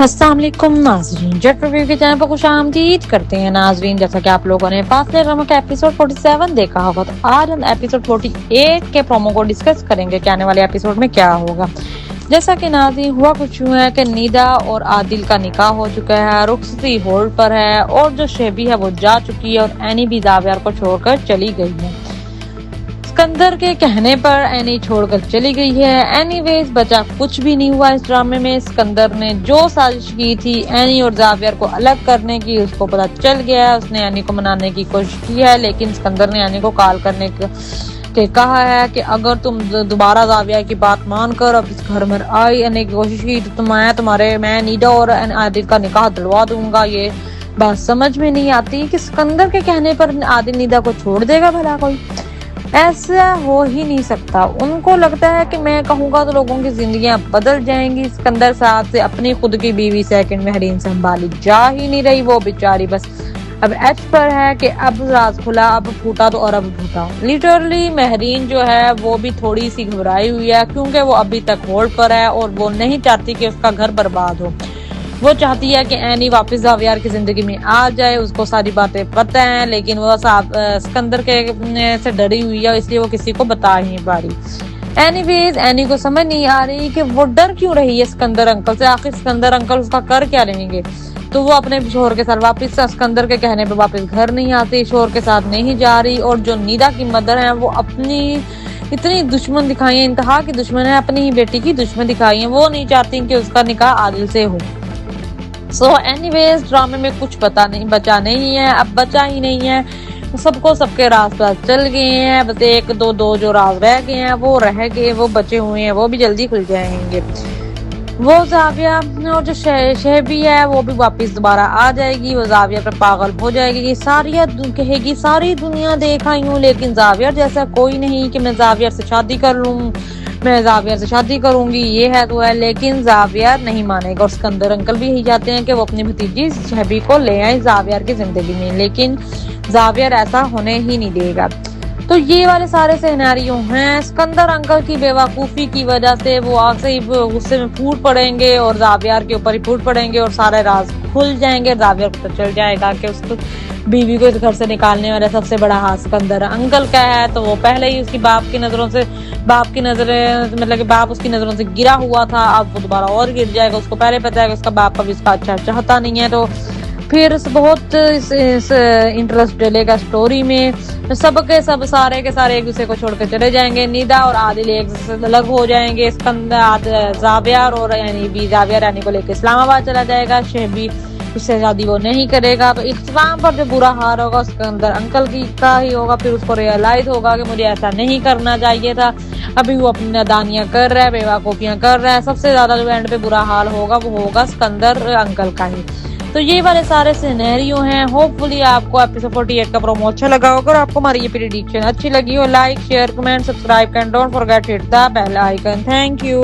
अस्सलाम वालेकुम नाज़रीन, जेट रिव्यू के चैनल पर खुशामदीद करते हैं नाज़रीन। जैसा कि आप लोगों ने फासले ड्रामा का एपिसोड 47 देखा होगा, तो आज हम एपिसोड 48 के प्रोमो को डिस्कस करेंगे कि आने वाले एपिसोड में क्या होगा। जैसा कि नाज़रीन हुआ कुछ यूं है कि निदा और आदिल का निकाह हो चुका है, रुखसती होल्ड पर है और जो शेबी है वो जा चुकी है और एनी भी जावियार को छोड़कर चली गई है। सिकंदर के कहने पर एनी छोड़कर चली गई है। एनीवेज बचा कुछ भी नहीं हुआ इस ड्रामे में। सिकंदर ने जो साजिश की थी एनी और जावियर को अलग करने की, उसको पता चल गया है। उसने एनी को मनाने की कोशिश की है, लेकिन सिकंदर ने एनी को कॉल करने के कहा है कि अगर तुम दोबारा जाविया की बात मानकर अब इस घर में आने की कोशिश की तो मैं नीदा और आदिल का निकाह दिलवा दूंगा। ये बात समझ में नहीं आती कि सिकंदर के कहने पर आदिल नीदा को छोड़ देगा भला कोई? ऐसा हो ही नहीं सकता। उनको लगता है कि मैं कहूँगा तो लोगों की जिंदगियां बदल जाएंगी। सिकंदर साहब से अपनी खुद की बीवी सेकंड महरीन संभाली जा ही नहीं रही। वो बेचारी बस अब एच पर है कि अब राज खुला, अब फूटा तो और अब फूटा। लिटरली महरीन जो है वो भी थोड़ी सी घबराई हुई है, क्योंकि वो अभी तक होल्ड पर है और वो नहीं चाहती कि उसका घर बर्बाद हो। वो चाहती है कि एनी वापस जावियार की जिंदगी में आ जाए। उसको सारी बातें पता हैं, लेकिन वो सिकंदर के से डरी हुई है, इसलिए वो किसी को बता ही नहीं पा रही। एनीवेज एनी को समझ नहीं आ रही कि वो डर क्यों रही है सिकंदर अंकल से। आखिर सिकंदर अंकल उसका कर क्या लेंगे? तो वो अपने शोहर के साथ वापस सिकंदर के कहने पे वापस घर नहीं आती, शोहर के साथ नहीं जा रही। और जो नीदा की मदर है वो अपनी इतनी दुश्मन दिखाई है, इंतहा की दुश्मन है, अपनी ही बेटी की दुश्मन दिखाई है। वो नहीं चाहती कि उसका निकाह आदिल से हो। सो एनीवेज ड्रामे में कुछ बचा नहीं है, अब बचा ही नहीं है। सबको सबके राज पास चल गए हैं, बस एक दो जो राज रह गए हैं वो रह गए, वो बचे हुए हैं, वो भी जल्दी खुल जाएंगे। वो जाविया और जो शेबी है वो भी वापस दोबारा आ जाएगी। वो जाविया पर पागल हो जाएगी, सारिया कहेगी सारी दुनिया देख आई हूँ, लेकिन जावियर जैसा कोई नहीं कि मैं जावियर से शादी कर लूँ, मैं जावियर से शादी करूंगी, ये है तो है। लेकिन जावियर नहीं मानेगा और सिकंदर अंकल भी यही चाहते हैं कि वो अपनी भतीजी शेबी को ले आए जावियर की जिंदगी में, लेकिन जावियर ऐसा होने ही नहीं देगा। तो ये वाले सारे सिनेरियो हैं। सिकंदर अंकल की बेवकूफी की वजह से वो आपसे ही गुस्से में फूट पड़ेंगे और जावियर के ऊपर ही फूट पड़ेंगे और सारे राज खुल जाएंगे। जावियर को तो चल जाएगा कि उसको बीवी को इस घर से निकालने वाला सबसे बड़ा हाथ सिकंदर अंकल का है। तो वो पहले ही उसकी बाप की नजर मतलब कि बाप उसकी नजरों से गिरा हुआ था, अब वो दोबारा और गिर जाएगा। उसको पहले पता है कि उसका बाप कभी उसका अच्छा चाहता नहीं है। तो फिर बहुत इस इंटरेस्ट डलेगा स्टोरी में। सबके सब सारे के सारे एक दूसरे को छोड़कर चले जाएंगे। निदा और आदिल एक दूसरे से अलग हो जाएंगे। जावियार और जावियर यानी को लेकर इस्लामाबाद चला जाएगा। शेबी उससे शादी वो नहीं करेगा। तो इस्लाम पर जो बुरा हाल होगा सिकंदर अंकल की का ही होगा। फिर उसको रियलाइज होगा कि मुझे ऐसा नहीं करना चाहिए था। अभी वो अपनी नादानियां कर रहा है, बेवकूफियां कर रहा है। सबसे ज्यादा जो एंड पे बुरा हाल होगा वो होगा सिकंदर अंकल का ही। तो ये वाले सारे सिनेरियो हैं। होपफुली आपको एपिसोड 48 का प्रोमो अच्छा लगा होगा। और आपको हमारी ये प्रेडिक्शन अच्छी लगी हो, like share comment subscribe and don't forget hit the bell icon. Thank you.